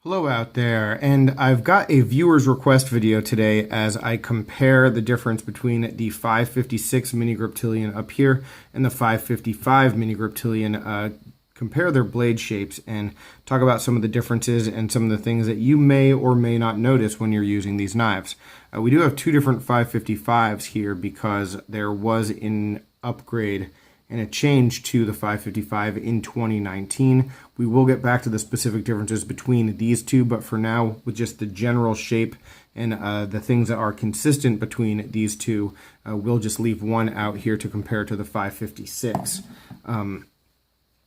Hello out there, and I've got a viewer's request video today as I compare the difference between the 556 mini Griptilian up here and the 555 mini Griptilian, compare their blade shapes and talk about some of the differences and some of the things that you may or may not notice when you're using these knives. We do have two different 555s here because there was an upgrade and a change to the 555 in 2019. We will get back to the specific differences between these two, but for now, with just the general shape and the things that are consistent between these two, we'll just leave one out here to compare to the 556. The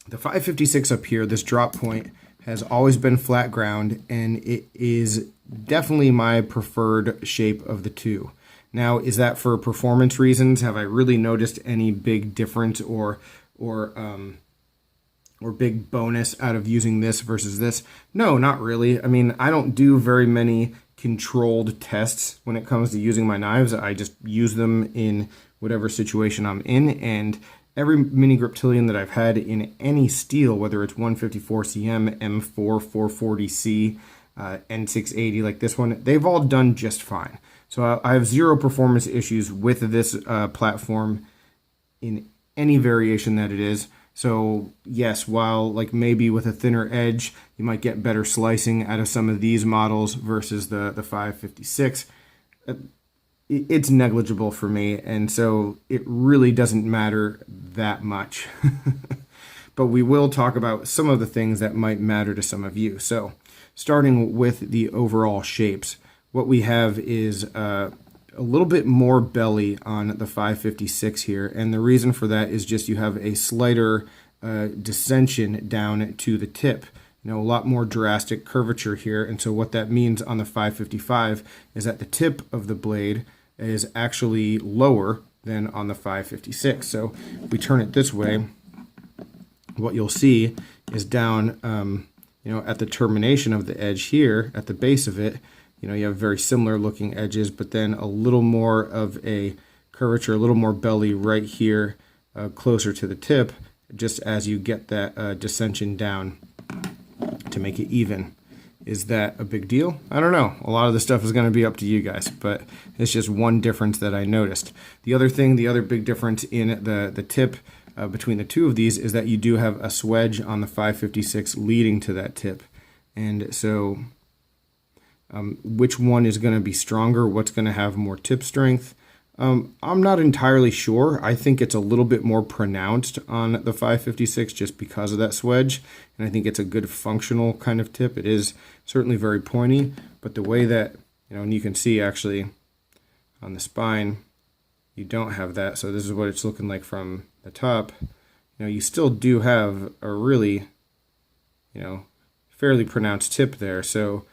556 up here, this drop point, has always been flat ground, and it is definitely my preferred shape of the two. Now, is that for performance reasons? Have I really noticed any big difference or big bonus out of using this versus this? No, not really. I mean, I don't do very many controlled tests when it comes to using my knives. I just use them in whatever situation I'm in, and every mini Griptilian that I've had in any steel, whether it's 154cm, M4, 440C, N680 like this one, they've all done just fine. So I have zero performance issues with this platform in any variation that it is. So yes, while like maybe with a thinner edge, you might get better slicing out of some of these models versus the 556, it's negligible for me. And so it really doesn't matter that much. But we will talk about some of the things that might matter to some of you. So starting with the overall shapes. What we have is a little bit more belly on the 556 here, and the reason for that is just you have a slighter descension down to the tip. A lot more drastic curvature here, and so what that means on the 555 is that the tip of the blade is actually lower than on the 556. So if we turn it this way, what you'll see is down at the termination of the edge here, at the base of it, you have very similar looking edges, but then a little more of a curvature, a little more belly right here, closer to the tip, just as you get that descension down to make it even. Is that a big deal? I don't know. A lot of the stuff is going to be up to you guys, but it's just one difference that I noticed. The other big difference in the tip between the two of these is that you do have a swedge on the 556 leading to that tip. And so which one is going to be stronger? What's going to have more tip strength? I'm not entirely sure. I think it's a little bit more pronounced on the 556 just because of that swedge, and I think it's a good functional kind of tip. It is certainly very pointy, but the way that, and you can see actually on the spine, you don't have that. So this is what it's looking like from the top. You still do have a really, fairly pronounced tip there. So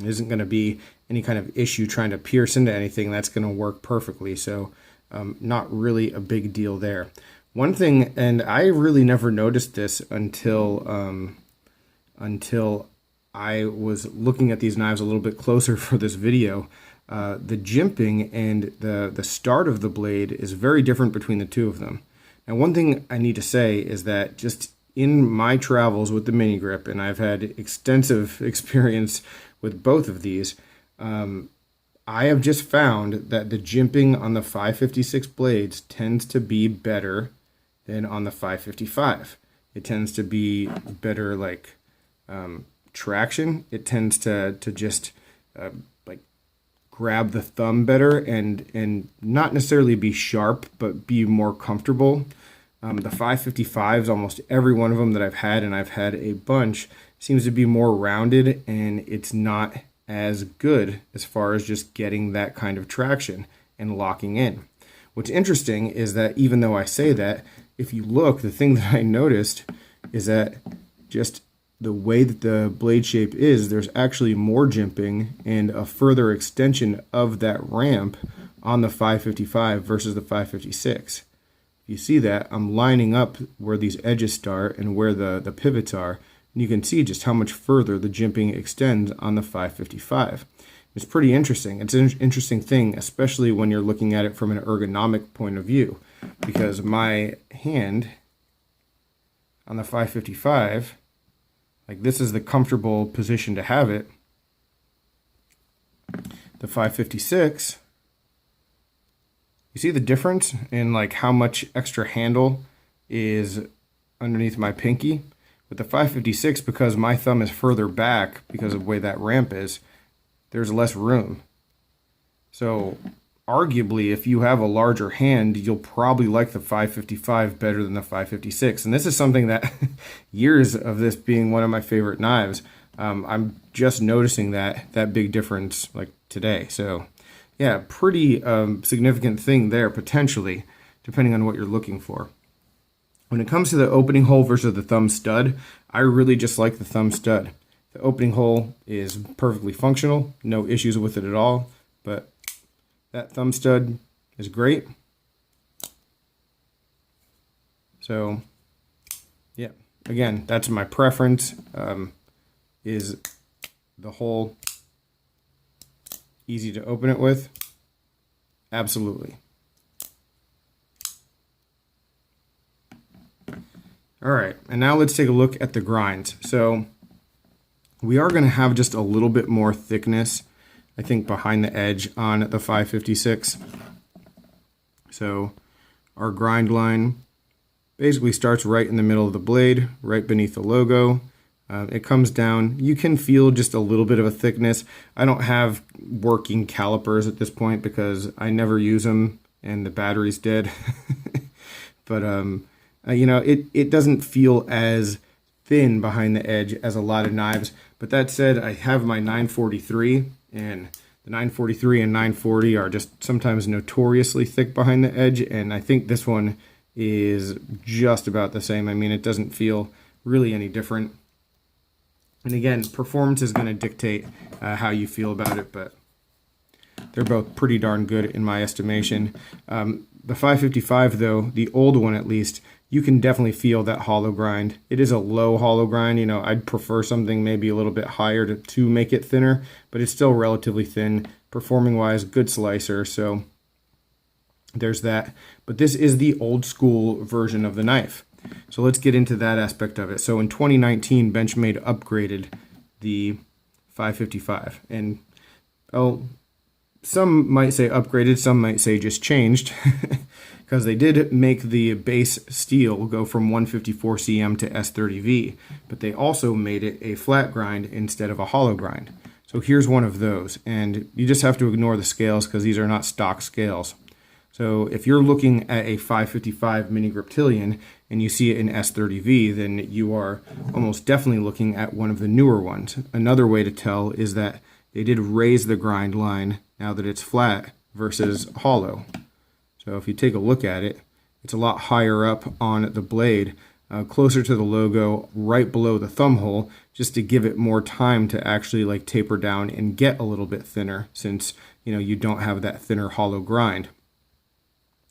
it isn't going to be any kind of issue trying to pierce into anything. That's going to work perfectly. So not really a big deal there. One thing, and I really never noticed this until I was looking at these knives a little bit closer for this video. The jimping and the start of the blade is very different between the two of them. Now, one thing I need to say is that just in my travels with the mini grip, and I've had extensive experience with both of these, I have just found that the jimping on the 556 blades tends to be better than on the 555. It tends to be better like traction. It tends to just like grab the thumb better and not necessarily be sharp, but be more comfortable. The 555s, almost every one of them that I've had, and I've had a bunch, seems to be more rounded, and it's not as good as far as just getting that kind of traction and locking in. What's interesting is that even though I say that, if you look, the thing that I noticed is that just the way that the blade shape is, there's actually more jimping and a further extension of that ramp on the 555 versus the 556. You see that I'm lining up where these edges start and where the pivots are, and you can see just how much further the jimping extends on the 555. It's pretty interesting. It's an interesting thing, especially when you're looking at it from an ergonomic point of view, because my hand on the 555, Like, this is the comfortable position to have it. The 556, you see the difference in like how much extra handle is underneath my pinky? With the 556, because my thumb is further back because of the way that ramp is, there's less room. So arguably, if you have a larger hand, you'll probably like the 555 better than the 556. And this is something that years of this being one of my favorite knives, I'm just noticing that big difference like today. So yeah, pretty significant thing there potentially, depending on what you're looking for. When it comes to the opening hole versus the thumb stud, I really just like the thumb stud. The opening hole is perfectly functional, no issues with it at all, but that thumb stud is great. So yeah, again, that's my preference. Is the hole easy to open it with? Absolutely. All right, and now let's take a look at the grinds. So we are going to have just a little bit more thickness, I think, behind the edge on the 556. So our grind line basically starts right in the middle of the blade, right beneath the logo. It comes down. You can feel just a little bit of a thickness. I don't have working calipers at this point because I never use them and the battery's dead. But you know, it doesn't feel as thin behind the edge as a lot of knives. But that said, I have my 943, and the 943 and 940 are just sometimes notoriously thick behind the edge, and I think this one is just about the same. I mean, it doesn't feel really any different. And again, performance is going to dictate how you feel about it, but they're both pretty darn good in my estimation. The 555, though, the old one at least, you can definitely feel that hollow grind. It is a low hollow grind. You know, I'd prefer something maybe a little bit higher to make it thinner, but it's still relatively thin. Performing-wise, good slicer, so there's that. But this is the old school version of the knife. So let's get into that aspect of it. So in 2019, Benchmade upgraded the 555. And, oh, some might say upgraded, some might say just changed. Because they did make the base steel go from 154 cm to S30V. But they also made it a flat grind instead of a hollow grind. So here's one of those. And you just have to ignore the scales because these are not stock scales. So if you're looking at a 555 mini Griptilian and you see it in S30V, then you are almost definitely looking at one of the newer ones. Another way to tell is that they did raise the grind line now that it's flat versus hollow. So if you take a look at it, it's a lot higher up on the blade, closer to the logo, right below the thumb hole, just to give it more time to actually like taper down and get a little bit thinner, since you know you don't have that thinner hollow grind.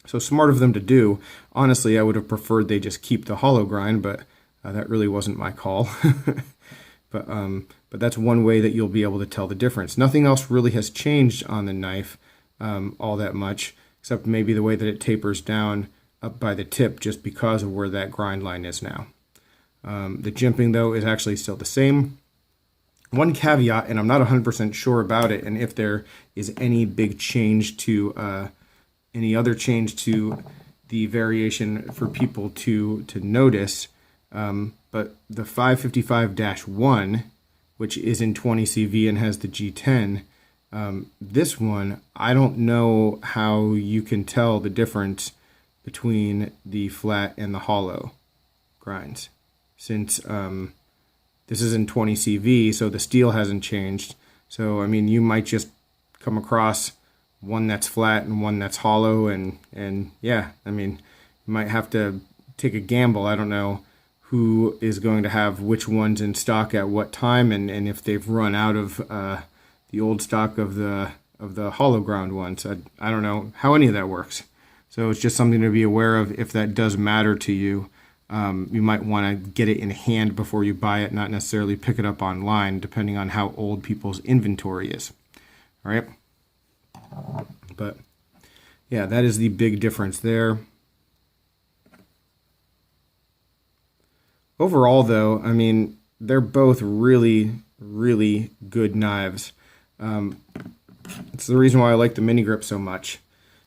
So smart of them to do. Honestly, I would have preferred they just keep the hollow grind, but that really wasn't my call. But that's one way that you'll be able to tell the difference. Nothing else really has changed on the knife all that much, except maybe the way that it tapers down up by the tip just because of where that grind line is now. The jimping, though, is actually still the same. One caveat, and I'm not 100% sure about it, and if there is any big change to any other change to the variation for people to notice, but the 555-1, which is in 20 CV and has the G10, this one, I don't know how you can tell the difference between the flat and the hollow grinds, since this is in 20 CV, so the steel hasn't changed. So, I mean, you might just come across one that's flat and one that's hollow, and yeah, I mean, you might have to take a gamble. I don't know who is going to have which ones in stock at what time, and if they've run out of the old stock of the hollow ground ones. I don't know how any of that works. So it's just something to be aware of. If that does matter to you, you might want to get it in hand before you buy it, not necessarily pick it up online, depending on how old people's inventory is. All right. But yeah, that is the big difference there. Overall, though, I mean, they're both really, really good knives. It's the reason why I like the mini grip so much.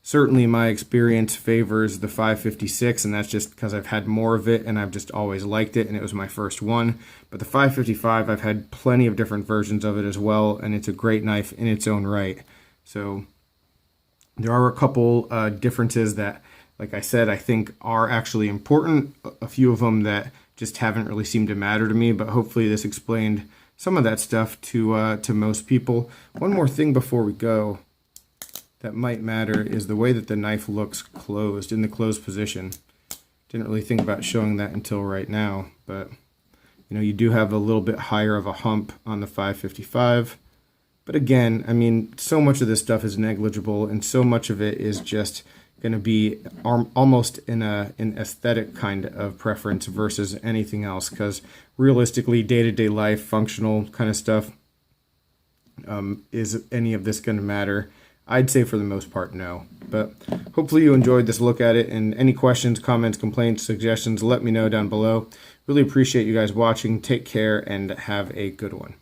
Certainly my experience favors the 556, and that's just because I've had more of it and I've just always liked it, and it was my first one. But the 555, I've had plenty of different versions of it as well, and it's a great knife in its own right. So there are a couple differences that, like I said, I think are actually important. A few of them that just haven't really seemed to matter to me, but hopefully this explained some of that stuff to most people. One more thing before we go that might matter is the way that the knife looks closed, in the closed position. Didn't really think about showing that until right now, but you know, you do have a little bit higher of a hump on the 555. But again, I mean, so much of this stuff is negligible, and so much of it is just going to be almost in an aesthetic kind of preference versus anything else, because realistically, day-to-day life, functional kind of stuff, is any of this going to matter? I'd say for the most part, no. But hopefully you enjoyed this look at it, and any questions, comments, complaints, suggestions, let me know down below. Really appreciate you guys watching. Take care and have a good one.